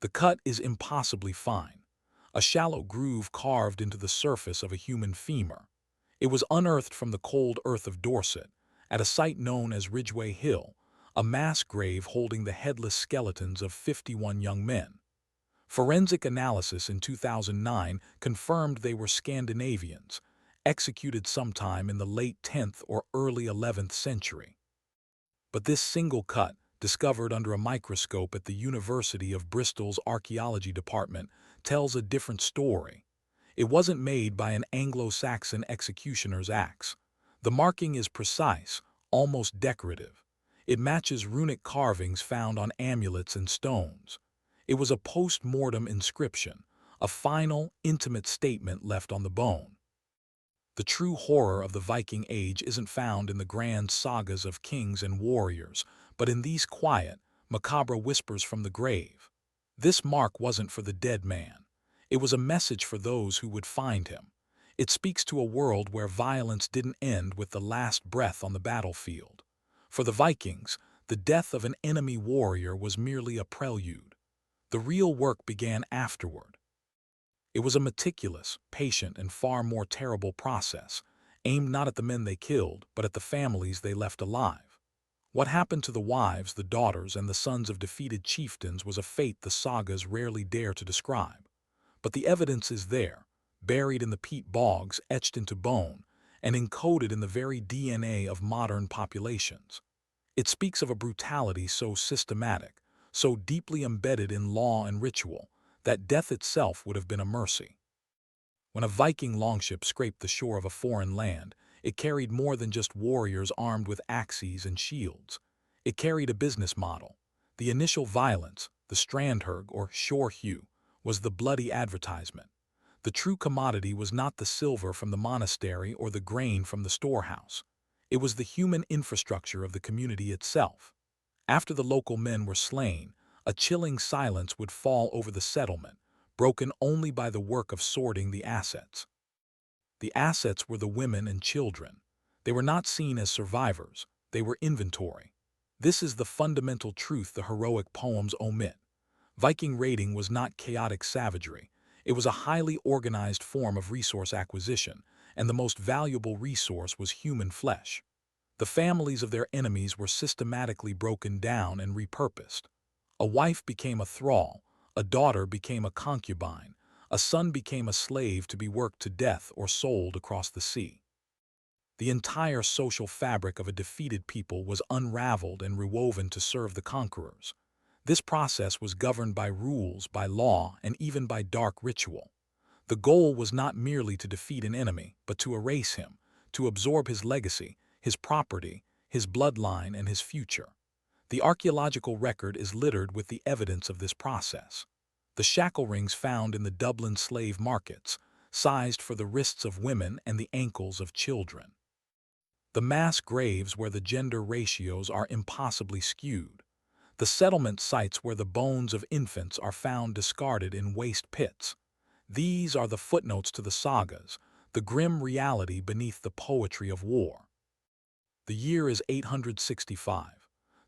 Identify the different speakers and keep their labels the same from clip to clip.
Speaker 1: The cut is impossibly fine, a shallow groove carved into the surface of a human femur. It was unearthed from the cold earth of Dorset, at a site known as Ridgeway Hill, a mass grave holding the headless skeletons of 51 young men. Forensic analysis in 2009 confirmed they were Scandinavians, executed sometime in the late 10th or early 11th century. But this single cut, discovered under a microscope at the University of Bristol's archaeology department, tells a different story. It wasn't made by an Anglo-Saxon executioner's axe. The marking is precise, almost decorative. It matches runic carvings found on amulets and stones. It was a post-mortem inscription, a final, intimate statement left on the bone. The true horror of the Viking Age isn't found in the grand sagas of kings and warriors, but in these quiet, macabre whispers from the grave. This mark wasn't for the dead man. It was a message for those who would find him. It speaks to a world where violence didn't end with the last breath on the battlefield. For the Vikings, the death of an enemy warrior was merely a prelude. The real work began afterward. It was a meticulous, patient, and far more terrible process, aimed not at the men they killed, but at the families they left alive. What happened to the wives, the daughters, and the sons of defeated chieftains was a fate the sagas rarely dare to describe. But the evidence is there, buried in the peat bogs, etched into bone, and encoded in the very DNA of modern populations. It speaks of a brutality so systematic, so deeply embedded in law and ritual, that death itself would have been a mercy. When a Viking longship scraped the shore of a foreign land, it carried more than just warriors armed with axes and shields. It carried a business model. The initial violence, the strandhugg or shore hew, was the bloody advertisement. The true commodity was not the silver from the monastery or the grain from the storehouse. It was the human infrastructure of the community itself. After the local men were slain, a chilling silence would fall over the settlement, broken only by the work of sorting the assets. The assets were the women and children. They were not seen as survivors, they were inventory. This is the fundamental truth the heroic poems omit. Viking raiding was not chaotic savagery. It was a highly organized form of resource acquisition, and the most valuable resource was human flesh. The families of their enemies were systematically broken down and repurposed. A wife became a thrall, a daughter became a concubine, a son became a slave to be worked to death or sold across the sea. The entire social fabric of a defeated people was unraveled and rewoven to serve the conquerors. This process was governed by rules, by law, and even by dark ritual. The goal was not merely to defeat an enemy, but to erase him, to absorb his legacy, his property, his bloodline, and his future. The archaeological record is littered with the evidence of this process. The shackle rings found in the Dublin slave markets, sized for the wrists of women and the ankles of children. The mass graves where the gender ratios are impossibly skewed. The settlement sites where the bones of infants are found discarded in waste pits. These are the footnotes to the sagas, the grim reality beneath the poetry of war. The year is 865.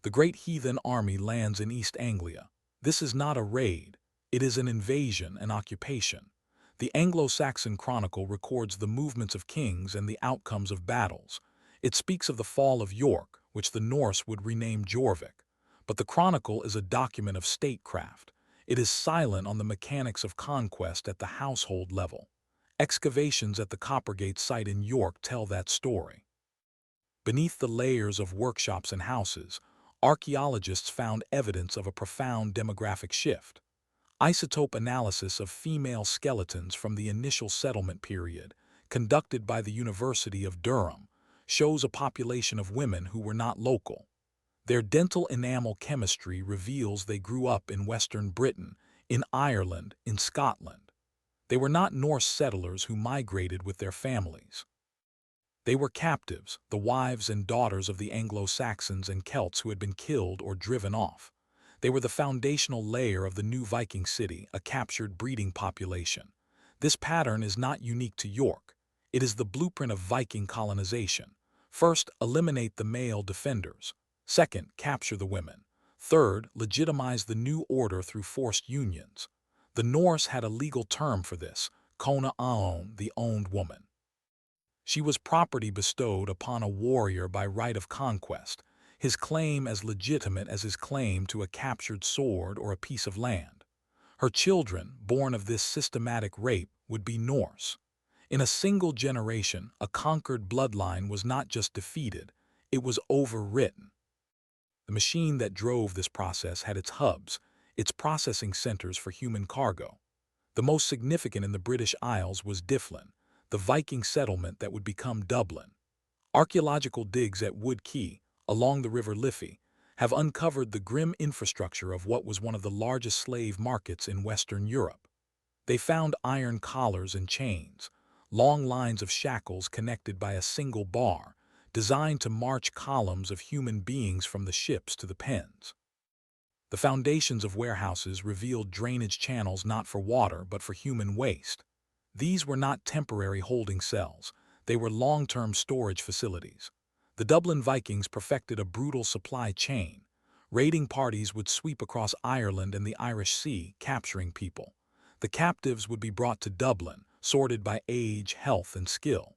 Speaker 1: The great heathen army lands in East Anglia. This is not a raid. It is an invasion, an occupation. The Anglo-Saxon Chronicle records the movements of kings and the outcomes of battles. It speaks of the fall of York, which the Norse would rename Jorvik. But the Chronicle is a document of statecraft. It is silent on the mechanics of conquest at the household level. Excavations at the Coppergate site in York tell that story. Beneath the layers of workshops and houses, archaeologists found evidence of a profound demographic shift. Isotope analysis of female skeletons from the initial settlement period, conducted by the University of Durham, shows a population of women who were not local. Their dental enamel chemistry reveals they grew up in Western Britain, in Ireland, in Scotland. They were not Norse settlers who migrated with their families. They were captives, the wives and daughters of the Anglo-Saxons and Celts who had been killed or driven off. They were the foundational layer of the new Viking city, a captured breeding population. This pattern is not unique to York. It is the blueprint of Viking colonization. First, eliminate the male defenders. Second, capture the women. Third, legitimize the new order through forced unions. The Norse had a legal term for this, kona aon, the owned woman. She was property bestowed upon a warrior by right of conquest, his claim as legitimate as his claim to a captured sword or a piece of land. Her children, born of this systematic rape, would be Norse. In a single generation, a conquered bloodline was not just defeated, it was overwritten. The machine that drove this process had its hubs, its processing centers for human cargo. The most significant in the British Isles was Dublin, the Viking settlement that would become Dublin. Archaeological digs at Wood Quay, along the River Liffey, have uncovered the grim infrastructure of what was one of the largest slave markets in Western Europe. They found iron collars and chains, long lines of shackles connected by a single bar, designed to march columns of human beings from the ships to the pens. The foundations of warehouses revealed drainage channels not for water but for human waste. These were not temporary holding cells, they were long-term storage facilities. The Dublin Vikings perfected a brutal supply chain. Raiding parties would sweep across Ireland and the Irish Sea, capturing people. The captives would be brought to Dublin, sorted by age, health, and skill.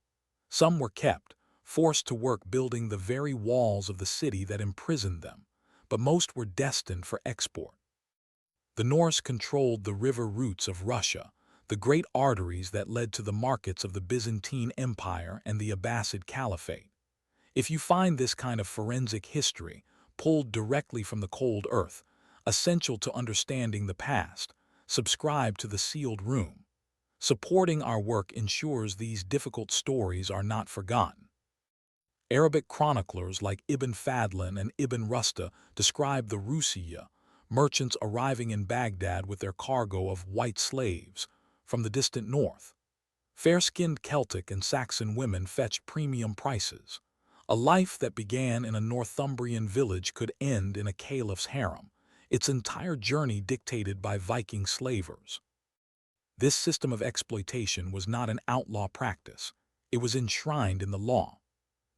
Speaker 1: Some were kept, forced to work building the very walls of the city that imprisoned them, but most were destined for export. The Norse controlled the river routes of Russia, the great arteries that led to the markets of the Byzantine Empire and the Abbasid Caliphate. If you find this kind of forensic history, pulled directly from the cold earth, essential to understanding the past, subscribe to the Sealed Room. Supporting our work ensures these difficult stories are not forgotten. Arabic chroniclers like Ibn Fadlan and Ibn Rusta describe the Rusiya, merchants arriving in Baghdad with their cargo of white slaves from the distant north. Fair-skinned Celtic and Saxon women fetched premium prices. A life that began in a Northumbrian village could end in a caliph's harem, its entire journey dictated by Viking slavers. This system of exploitation was not an outlaw practice. It was enshrined in the law.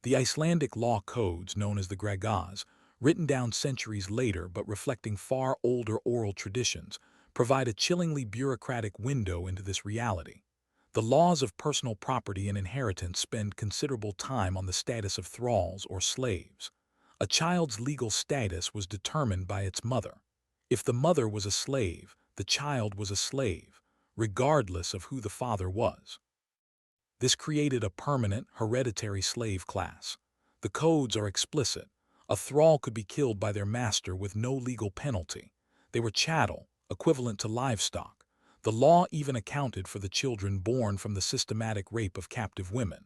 Speaker 1: The Icelandic law codes, known as the Gragas, written down centuries later but reflecting far older oral traditions, provide a chillingly bureaucratic window into this reality. The laws of personal property and inheritance spend considerable time on the status of thralls or slaves. A child's legal status was determined by its mother. If the mother was a slave, the child was a slave, regardless of who the father was. This created a permanent, hereditary slave class. The codes are explicit. A thrall could be killed by their master with no legal penalty. They were chattel, equivalent to livestock. The law even accounted for the children born from the systematic rape of captive women.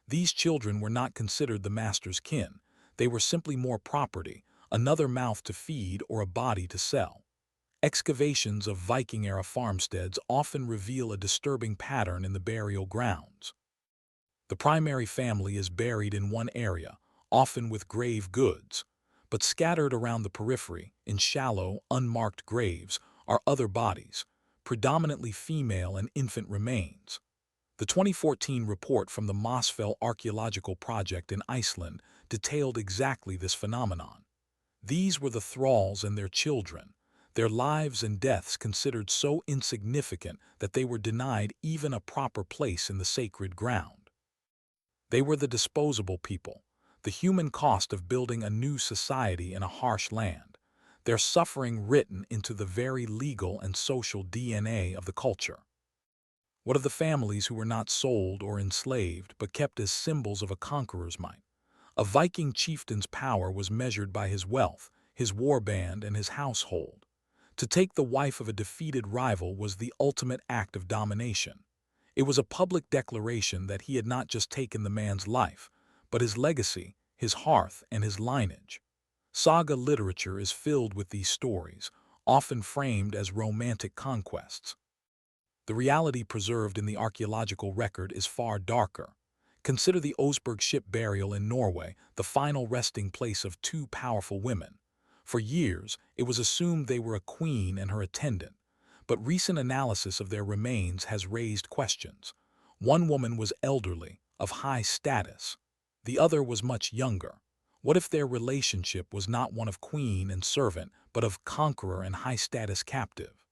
Speaker 1: These children were not considered the master's kin. They were simply more property, another mouth to feed or a body to sell. Excavations of Viking-era farmsteads often reveal a disturbing pattern in the burial grounds. The primary family is buried in one area, often with grave goods, but scattered around the periphery, in shallow, unmarked graves, are other bodies, predominantly female and infant remains. The 2014 report from the Mosfell Archaeological Project in Iceland detailed exactly this phenomenon. These were the thralls and their children, their lives and deaths considered so insignificant that they were denied even a proper place in the sacred ground. They were the disposable people, the human cost of building a new society in a harsh land, their suffering written into the very legal and social DNA of the culture. What of the families who were not sold or enslaved but kept as symbols of a conqueror's might? A Viking chieftain's power was measured by his wealth, his warband, and his household. To take the wife of a defeated rival was the ultimate act of domination. It was a public declaration that he had not just taken the man's life, but his legacy, his hearth, and his lineage. Saga literature is filled with these stories, often framed as romantic conquests. The reality preserved in the archaeological record is far darker. Consider the Oseberg ship burial in Norway, the final resting place of two powerful women. For years, it was assumed they were a queen and her attendant, but recent analysis of their remains has raised questions. One woman was elderly, of high status. The other was much younger. What if their relationship was not one of queen and servant, but of conqueror and high-status captive?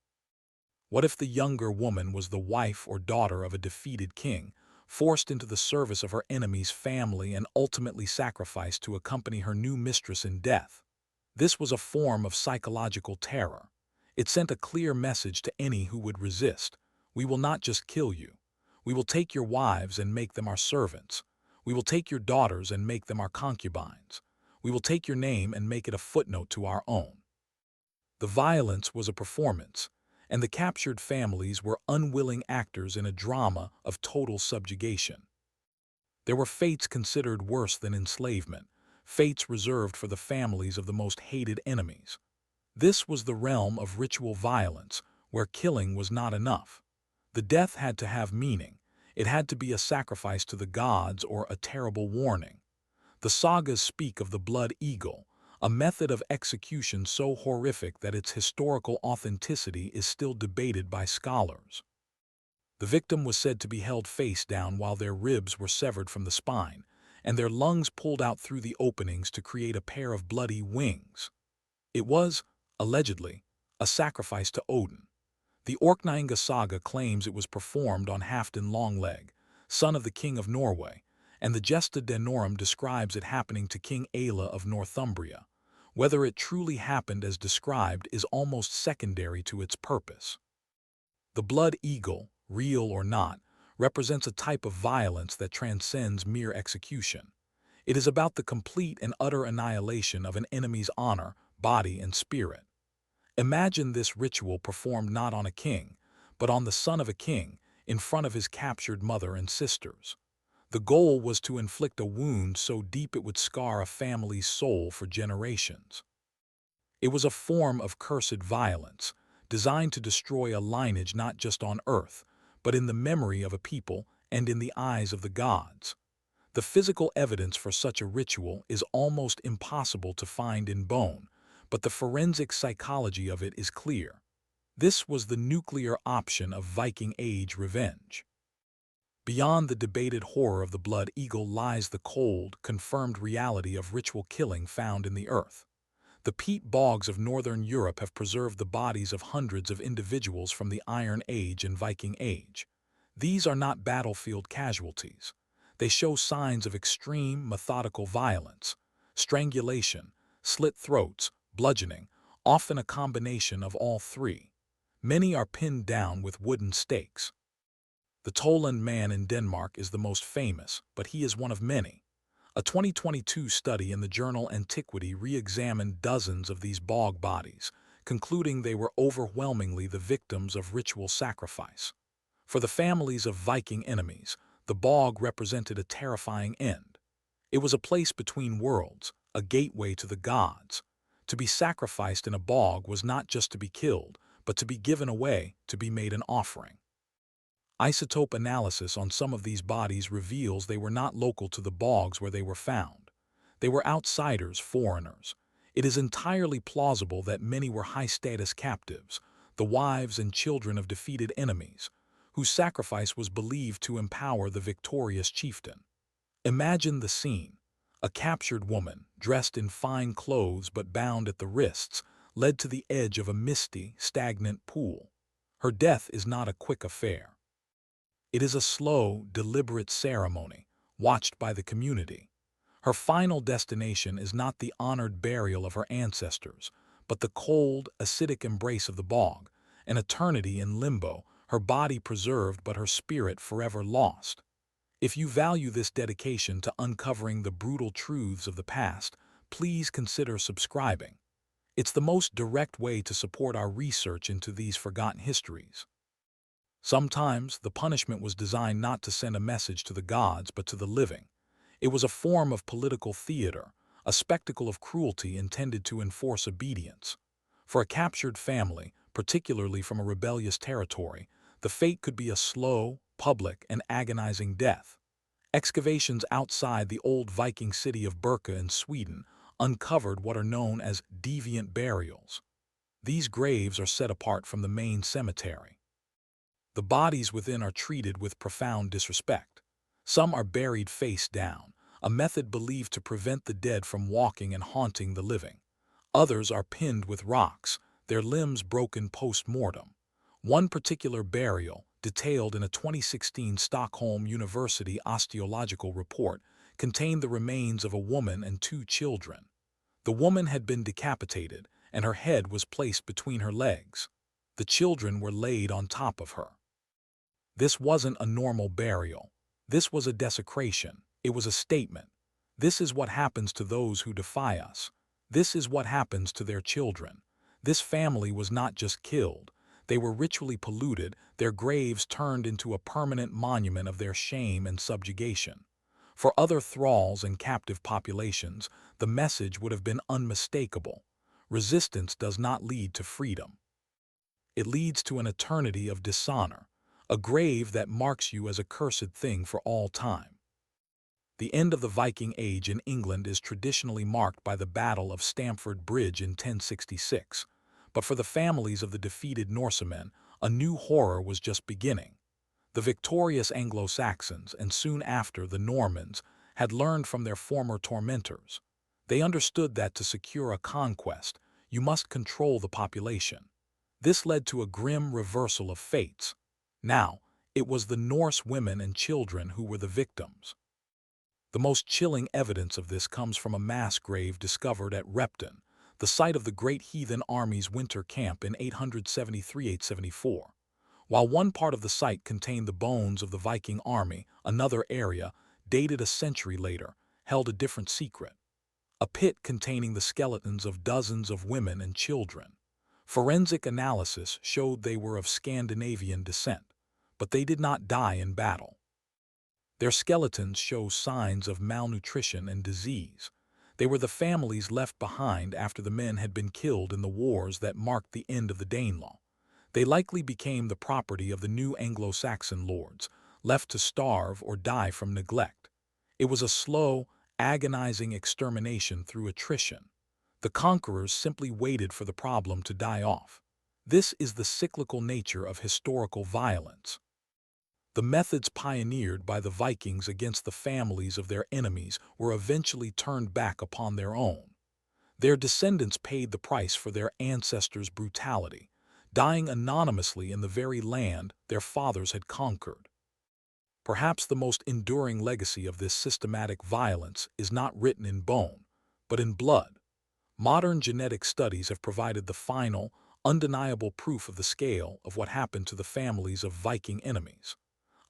Speaker 1: What if the younger woman was the wife or daughter of a defeated king, forced into the service of her enemy's family and ultimately sacrificed to accompany her new mistress in death? This was a form of psychological terror. It sent a clear message to any who would resist. We will not just kill you. We will take your wives and make them our servants. We will take your daughters and make them our concubines. We will take your name and make it a footnote to our own. The violence was a performance, and the captured families were unwilling actors in a drama of total subjugation. There were fates considered worse than enslavement, fates reserved for the families of the most hated enemies. This was the realm of ritual violence, where killing was not enough. The death had to have meaning. It had to be a sacrifice to the gods or a terrible warning. The sagas speak of the blood eagle, a method of execution so horrific that its historical authenticity is still debated by scholars. The victim was said to be held face down while their ribs were severed from the spine, and their lungs pulled out through the openings to create a pair of bloody wings. It was, allegedly, a sacrifice to Odin. The Orkneyinga saga claims it was performed on Halfdan Longleg, son of the King of Norway, and the Gesta Danorum describes it happening to King Aella of Northumbria. Whether it truly happened as described is almost secondary to its purpose. The blood eagle, real or not, represents a type of violence that transcends mere execution. It is about the complete and utter annihilation of an enemy's honor, body, and spirit. Imagine this ritual performed not on a king, but on the son of a king, in front of his captured mother and sisters. The goal was to inflict a wound so deep it would scar a family's soul for generations. It was a form of cursed violence, designed to destroy a lineage not just on earth, but in the memory of a people and in the eyes of the gods. The physical evidence for such a ritual is almost impossible to find in bone, but the forensic psychology of it is clear. This was the nuclear option of Viking Age revenge. Beyond the debated horror of the blood eagle lies the cold, confirmed reality of ritual killing found in the earth. The peat bogs of northern Europe have preserved the bodies of hundreds of individuals from the Iron Age and Viking Age. These are not battlefield casualties. They show signs of extreme, methodical violence, strangulation, slit throats, bludgeoning, often a combination of all three. Many are pinned down with wooden stakes. The Toland man in Denmark is the most famous, but he is one of many. A 2022 study in the journal Antiquity re-examined dozens of these bog bodies, concluding they were overwhelmingly the victims of ritual sacrifice. For the families of Viking enemies, the bog represented a terrifying end. It was a place between worlds, a gateway to the gods. To be sacrificed in a bog was not just to be killed, but to be given away, to be made an offering. Isotope analysis on some of these bodies reveals they were not local to the bogs where they were found. They were outsiders, foreigners. It is entirely plausible that many were high-status captives, the wives and children of defeated enemies, whose sacrifice was believed to empower the victorious chieftain. Imagine the scene. A captured woman, dressed in fine clothes but bound at the wrists, led to the edge of a misty, stagnant pool. Her death is not a quick affair. It is a slow, deliberate ceremony, watched by the community. Her final destination is not the honored burial of her ancestors, but the cold, acidic embrace of the bog, an eternity in limbo, her body preserved but her spirit forever lost. If you value this dedication to uncovering the brutal truths of the past, please consider subscribing. It's the most direct way to support our research into these forgotten histories. Sometimes, the punishment was designed not to send a message to the gods but to the living. It was a form of political theater, a spectacle of cruelty intended to enforce obedience. For a captured family, particularly from a rebellious territory, the fate could be a slow, public, and agonizing death. Excavations outside the old Viking city of Birka in Sweden uncovered what are known as deviant burials. These graves are set apart from the main cemetery. The bodies within are treated with profound disrespect. Some are buried face down, a method believed to prevent the dead from walking and haunting the living. Others are pinned with rocks, their limbs broken post-mortem. One particular burial, detailed in a 2016 Stockholm University osteological report, contained the remains of a woman and two children. The woman had been decapitated, and her head was placed between her legs. The children were laid on top of her. This wasn't a normal burial. This was a desecration. It was a statement. This is what happens to those who defy us. This is what happens to their children. This family was not just killed. They were ritually polluted, their graves turned into a permanent monument of their shame and subjugation. For other thralls and captive populations, the message would have been unmistakable. Resistance does not lead to freedom. It leads to an eternity of dishonor, a grave that marks you as a cursed thing for all time. The end of the Viking Age in England is traditionally marked by the Battle of Stamford Bridge in 1066, but for the families of the defeated Norsemen, a new horror was just beginning. The victorious Anglo-Saxons, and soon after the Normans, had learned from their former tormentors. They understood that to secure a conquest, you must control the population. This led to a grim reversal of fates. Now, it was the Norse women and children who were the victims. The most chilling evidence of this comes from a mass grave discovered at Repton, the site of the Great Heathen Army's winter camp in 873–874. While one part of the site contained the bones of the Viking army, another area, dated a century later, held a different secret. A pit containing the skeletons of dozens of women and children. Forensic analysis showed they were of Scandinavian descent, but they did not die in battle. Their skeletons show signs of malnutrition and disease. They were the families left behind after the men had been killed in the wars that marked the end of the Danelaw. They likely became the property of the new Anglo-Saxon lords, left to starve or die from neglect. It was a slow, agonizing extermination through attrition. The conquerors simply waited for the problem to die off. This is the cyclical nature of historical violence. The methods pioneered by the Vikings against the families of their enemies were eventually turned back upon their own. Their descendants paid the price for their ancestors' brutality, dying anonymously in the very land their fathers had conquered. Perhaps the most enduring legacy of this systematic violence is not written in bone, but in blood. Modern genetic studies have provided the final, undeniable proof of the scale of what happened to the families of Viking enemies.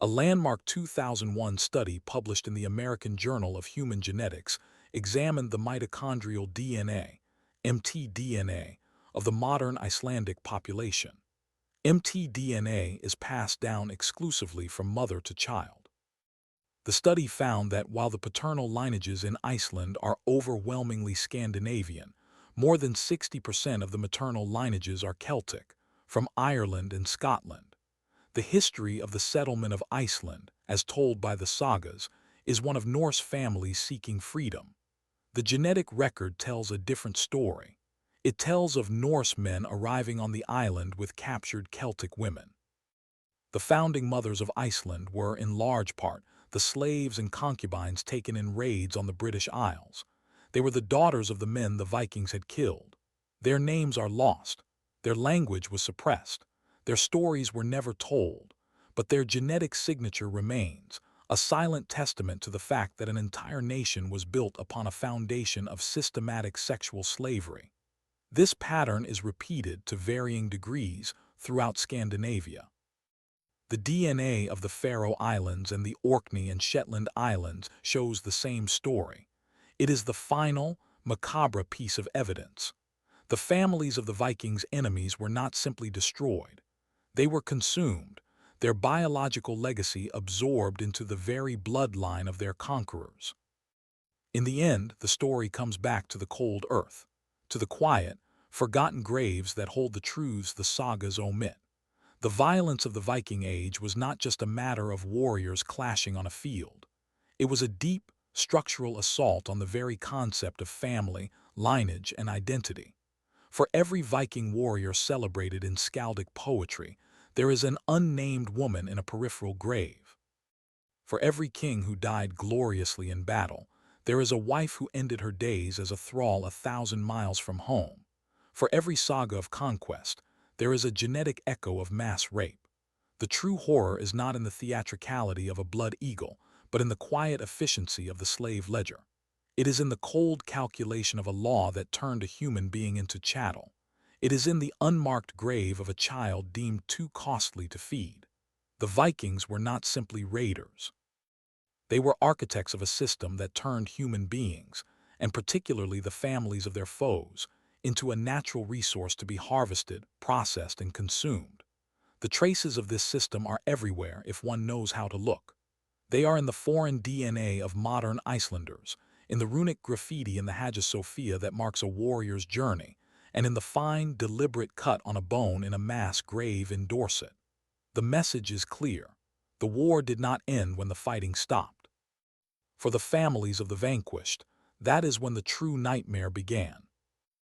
Speaker 1: A landmark 2001 study published in the American Journal of Human Genetics examined the mitochondrial DNA, mtDNA, of the modern Icelandic population. mtDNA is passed down exclusively from mother to child. The study found that while the paternal lineages in Iceland are overwhelmingly Scandinavian, more than 60% of the maternal lineages are Celtic, from Ireland and Scotland. The history of the settlement of Iceland, as told by the sagas, is one of Norse families seeking freedom. The genetic record tells a different story. It tells of Norse men arriving on the island with captured Celtic women. The founding mothers of Iceland were, in large part, the slaves and concubines taken in raids on the British Isles. They were the daughters of the men the Vikings had killed. Their names are lost. Their language was suppressed. Their stories were never told, but their genetic signature remains, a silent testament to the fact that an entire nation was built upon a foundation of systematic sexual slavery. This pattern is repeated to varying degrees throughout Scandinavia. The DNA of the Faroe Islands and the Orkney and Shetland Islands shows the same story. It is the final, macabre piece of evidence. The families of the Vikings' enemies were not simply destroyed. They were consumed, their biological legacy absorbed into the very bloodline of their conquerors. In the end, the story comes back to the cold earth, to the quiet, forgotten graves that hold the truths the sagas omit. The violence of the Viking Age was not just a matter of warriors clashing on a field. It was a deep, structural assault on the very concept of family, lineage, and identity. For every Viking warrior celebrated in skaldic poetry, there is an unnamed woman in a peripheral grave. For every king who died gloriously in battle, There is a wife who ended her days as a thrall 1,000 miles from home. For every saga of conquest, there is a genetic echo of mass rape. The true horror is not in the theatricality of a blood eagle, but in the quiet efficiency of the slave ledger. It is in the cold calculation of a law that turned a human being into chattel. It is in the unmarked grave of a child deemed too costly to feed. The Vikings were not simply raiders. They were architects of a system that turned human beings, and particularly the families of their foes, into a natural resource to be harvested, processed, and consumed. The traces of this system are everywhere if one knows how to look. They are in the foreign DNA of modern Icelanders, in the runic graffiti in the Hagia Sophia that marks a warrior's journey, and in the fine, deliberate cut on a bone in a mass grave in Dorset. The message is clear. The war did not end when the fighting stopped. For the families of the vanquished, that is when the true nightmare began.